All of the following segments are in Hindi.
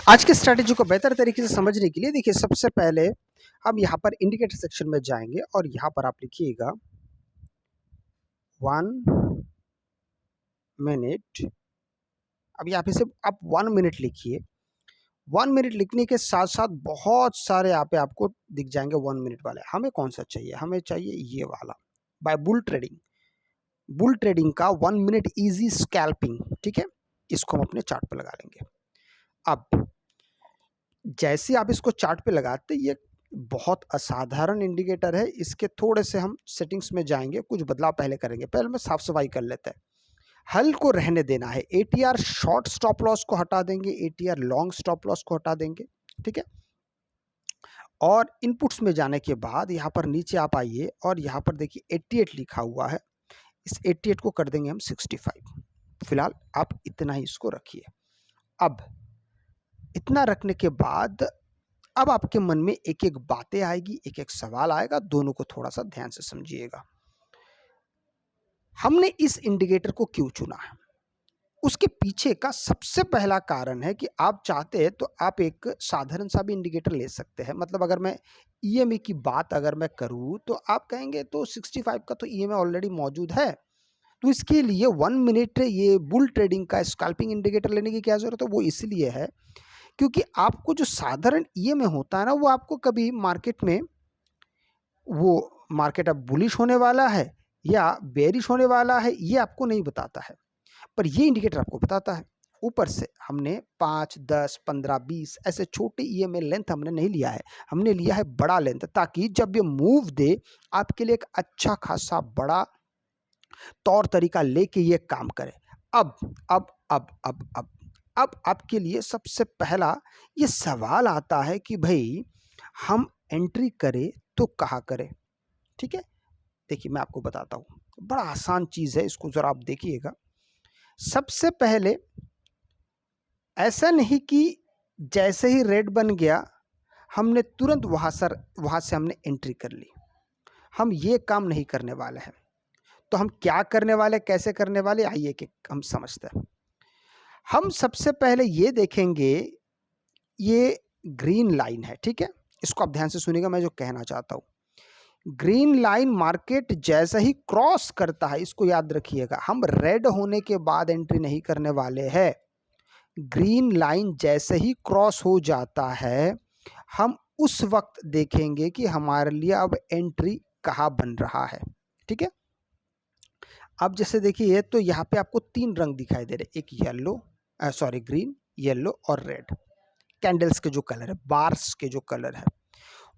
आज की स्ट्रैटेजी को बेहतर तरीके से समझने के लिए देखिए, सबसे पहले हम यहाँ पर इंडिकेटर सेक्शन में जाएंगे और यहाँ पर आप लिखिएगा 1 मिनट। अब यहाँ पे सिर्फ आप 1 मिनट लिखिए। 1 मिनट लिखने के साथ साथ बहुत सारे यहाँ पे आपको दिख जाएंगे 1 मिनट वाले। हमें कौन सा चाहिए? हमें चाहिए ये वाला, buy bull trading. Bull trading का 1 मिनट इजी स्कैल्पिंग, ठीक है, इसको हम अपने चार्ट पे लगा लेंगे। अब जैसे आप इसको चार्ट पे लगाते, ये बहुत असाधारण इंडिकेटर है। इसके थोड़े से हम सेटिंग्स में जाएंगे, कुछ बदलाव पहले करेंगे। पहले मैं साफ सफाई कर लेते हैं। हल को रहने देना है। एटीआर शॉर्ट स्टॉप लॉस को हटा देंगे, एटीआर लॉन्ग स्टॉप लॉस को हटा देंगे, ठीक है। और इनपुट्स में जाने के बाद यहाँ पर नीचे आप आइए और यहाँ पर देखिए 88 लिखा हुआ है। इस 88 को कर देंगे हम 65। फिलहाल आप इतना ही इसको रखिए। अब इतना रखने के बाद अब आपके मन में एक एक बातें आएगी, एक एक सवाल आएगा। दोनों को थोड़ा सा ध्यान से समझिएगा। हमने इस इंडिकेटर को क्यों चुना है? उसके पीछे का सबसे पहला कारण है कि आप चाहते हैं तो आप एक साधारण सा भी इंडिकेटर ले सकते हैं। मतलब अगर मैं ईएमए की बात अगर मैं करूं तो आप कहेंगे तो 65 का तो ईएमए ऑलरेडी मौजूद है, तो इसके लिए 1 मिनट ये बुल ट्रेडिंग का स्कैल्पिंग इंडिकेटर लेने की क्या जरूरत है? वो इसलिए है क्योंकि आपको जो साधारण ईएमए होता है ना, वो आपको कभी मार्केट में वो मार्केट अब बुलिश होने वाला है या बेरिश होने वाला है, ये आपको नहीं बताता है, पर ये इंडिकेटर आपको बताता है। ऊपर से हमने 5, 10, 15, 20 ऐसे छोटे ईएमए लेंथ हमने नहीं लिया है, हमने लिया है बड़ा लेंथ, ताकि जब ये मूव दे आपके लिए एक अच्छा खासा बड़ा तौर तरीका लेके ये काम करे। अब अब अब अब अब अब आपके लिए सबसे पहला ये सवाल आता है कि भाई हम एंट्री करें तो कहाँ करें? ठीक है, देखिए मैं आपको बताता हूँ, बड़ा आसान चीज़ है, इसको ज़रा आप देखिएगा। सबसे पहले ऐसा नहीं कि जैसे ही रेड बन गया हमने तुरंत वहाँ से हमने एंट्री कर ली। हम ये काम नहीं करने वाले हैं। तो हम क्या करने वाले, कैसे करने वाले, आइए कि हम समझते हैं। हम सबसे पहले ये देखेंगे, ये ग्रीन लाइन है, ठीक है, इसको आप ध्यान से सुनिएगा मैं जो कहना चाहता हूँ। ग्रीन लाइन मार्केट जैसा ही क्रॉस करता है, इसको याद रखिएगा, हम रेड होने के बाद एंट्री नहीं करने वाले हैं। ग्रीन लाइन जैसे ही क्रॉस हो जाता है, हम उस वक्त देखेंगे कि हमारे लिए अब एंट्री कहाँ बन रहा है, ठीक है। अब जैसे देखिए, तो यहाँ पे आपको 3 रंग दिखाई दे रहे, एक येलो, ग्रीन, येलो और रेड। कैंडल्स के जो कलर है, बार्स के जो कलर है,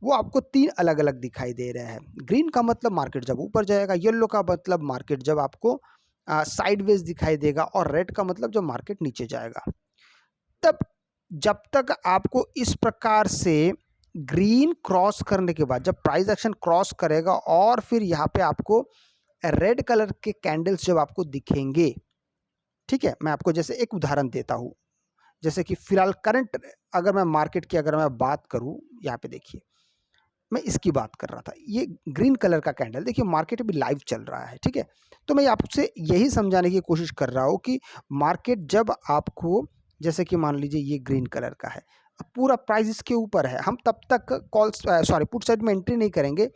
वो आपको 3 अलग अलग दिखाई दे रहे हैं। ग्रीन का मतलब मार्केट जब ऊपर जाएगा, येलो का मतलब मार्केट जब आपको साइडवेज दिखाई देगा, और रेड का मतलब जब मार्केट नीचे जाएगा। तब जब तक आपको इस प्रकार से ग्रीन क्रॉस करने के बाद, जब प्राइस एक्शन क्रॉस करेगा और फिर यहाँ पे आपको रेड कलर के कैंडल्स जब आपको दिखेंगे, ठीक है, मैं आपको जैसे एक उदाहरण देता हूँ। जैसे कि फिलहाल करंट अगर मैं मार्केट की अगर मैं बात करूँ, यहाँ पे देखिए मैं इसकी बात कर रहा था, ये ग्रीन कलर का कैंडल देखिए, मार्केट अभी लाइव चल रहा है, ठीक है। तो मैं आपसे यही समझाने की कोशिश कर रहा हूँ कि मार्केट जब आपको, जैसे कि मान लीजिए ये ग्रीन कलर का है, अब पूरा प्राइस इसके ऊपर है, हम तब तक पुट साइड में एंट्री नहीं करेंगे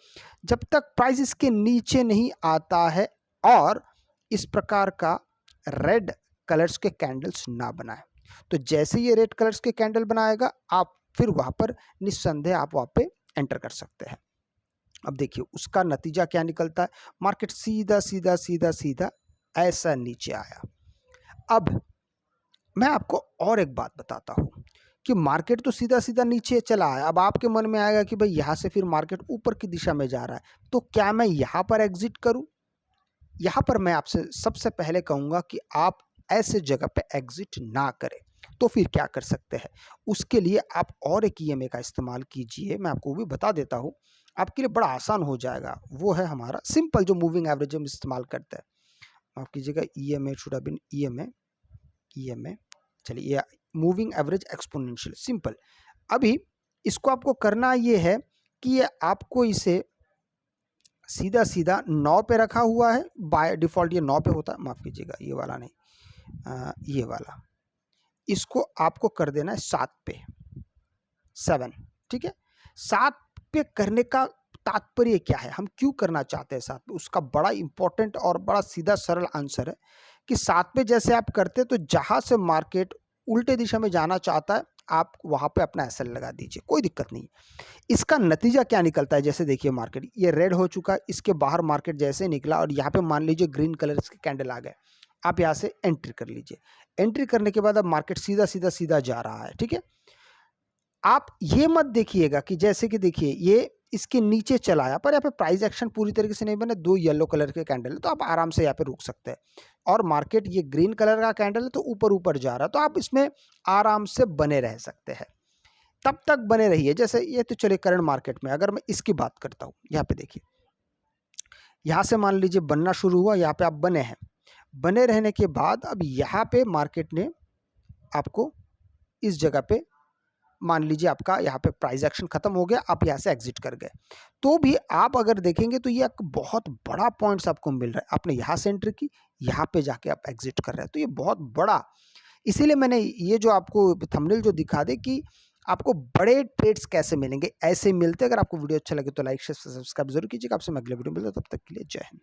जब तक प्राइस इसके नीचे नहीं आता है और इस प्रकार का रेड कलर्स के कैंडल्स ना बनाए। तो जैसे ये रेड कलर्स के कैंडल बनाएगा, आप फिर वहाँ पर निस्संदेह आप वहाँ पे एंटर कर सकते हैं। अब देखिए उसका नतीजा क्या निकलता है, मार्केट सीधा सीधा सीधा सीधा ऐसा नीचे आया। अब मैं आपको और एक बात बताता हूँ कि मार्केट तो सीधा सीधा नीचे चला है। अब आपके मन में आएगा कि भाई यहाँ से फिर मार्केट ऊपर की दिशा में जा रहा है, तो क्या मैं यहाँ पर एग्जिट करूँ? यहाँ पर मैं आपसे सबसे पहले कहूँगा कि आप ऐसे जगह पे एग्जिट ना करें। तो फिर क्या कर सकते हैं? उसके लिए आप और एक ईएमए का इस्तेमाल कीजिए, मैं आपको वो भी बता देता हूँ, आपके लिए बड़ा आसान हो जाएगा। वो है हमारा सिंपल जो मूविंग एवरेज हम इस्तेमाल करते हैं। माफ कीजिएगा, EMA should have been EMA, चलिए ये मूविंग एवरेज एक्सपोनेंशियल, सिंपल। अभी इसको आपको करना ये है कि ये आपको इसे सीधा सीधा 9 पे रखा हुआ है, बाय डिफ़ॉल्ट ये 9 पे होता है, माफ़ कीजिएगा ये वाला नहीं, ये वाला, इसको आपको कर देना है 7 पे, 7, ठीक है? 7 पे करने का तात्पर्य क्या है? हम क्यों करना चाहते हैं 7 पे? उसका बड़ा इम्पोर्टेंट और बड़ा सीधा सरल आंसर है कि 7 पे जैसे आप करते हैं तो जहाँ से मार्केट उल्टे दिशा में जाना चाहता है, आप वहाँ पे अपना एसएल लगा दीजिए, कोई दिक्कत नहीं है। इसका नतीजा क्या निकलता है? जैसे देखिए मार्केट ये रेड हो चुका है, इसके बाहर मार्केट जैसे निकला और यहाँ पे मान लीजिए ग्रीन कलर के कैंडल आ गए, आप यहाँ से एंट्री कर लीजिए। एंट्री करने के बाद अब मार्केट सीधा सीधा सीधा जा रहा है, ठीक है? आप ये मत देखिएगा कि जैसे कि देखिए ये इसके नीचे चला आया, पर यहाँ पे प्राइस एक्शन पूरी तरीके से नहीं बने, 2 येलो कलर के कैंडल है, तो आप आराम से यहाँ पे रुक सकते हैं। और मार्केट ये ग्रीन कलर का कैंडल है तो ऊपर-ऊपर जा रहा है, तो आप इसमें आराम से बने रह सकते हैं। तब तक बने रहिए, जैसे ये तो चलिए करंट मार्केट में अगर मैं इसकी बात करता हूँ, यहाँ पे देखिए। यहाँ से मान लीजिए बनना शुरू हुआ, यहाँ पे आप बने हैं। बने रहने के बाद अब यहाँ पे मार्केट ने आपको इस जगह पे मान लीजिए आपका यहाँ पे प्राइस एक्शन खत्म हो गया, आप यहाँ से एग्जिट कर गए। तो भी आप अगर देखेंगे तो ये एक बहुत बड़ा पॉइंट्स आपको मिल रहा है। आपने यहाँ से एंट्री की, यहाँ पे जाके आप एग्जिट कर रहे हैं, तो ये बहुत बड़ा, इसीलिए मैंने ये जो आपको थंबनेल जो दिखा दे कि आपको बड़े ट्रेड्स कैसे मिलेंगे, ऐसे मिलते हैं। अगर आपको वीडियो अच्छा लगे तो लाइक शेयर सब्सक्राइब जरूर कीजिएगा। आपसे मैं अगले वीडियो में मिलता हूं, तब तक के लिए जय हिंद।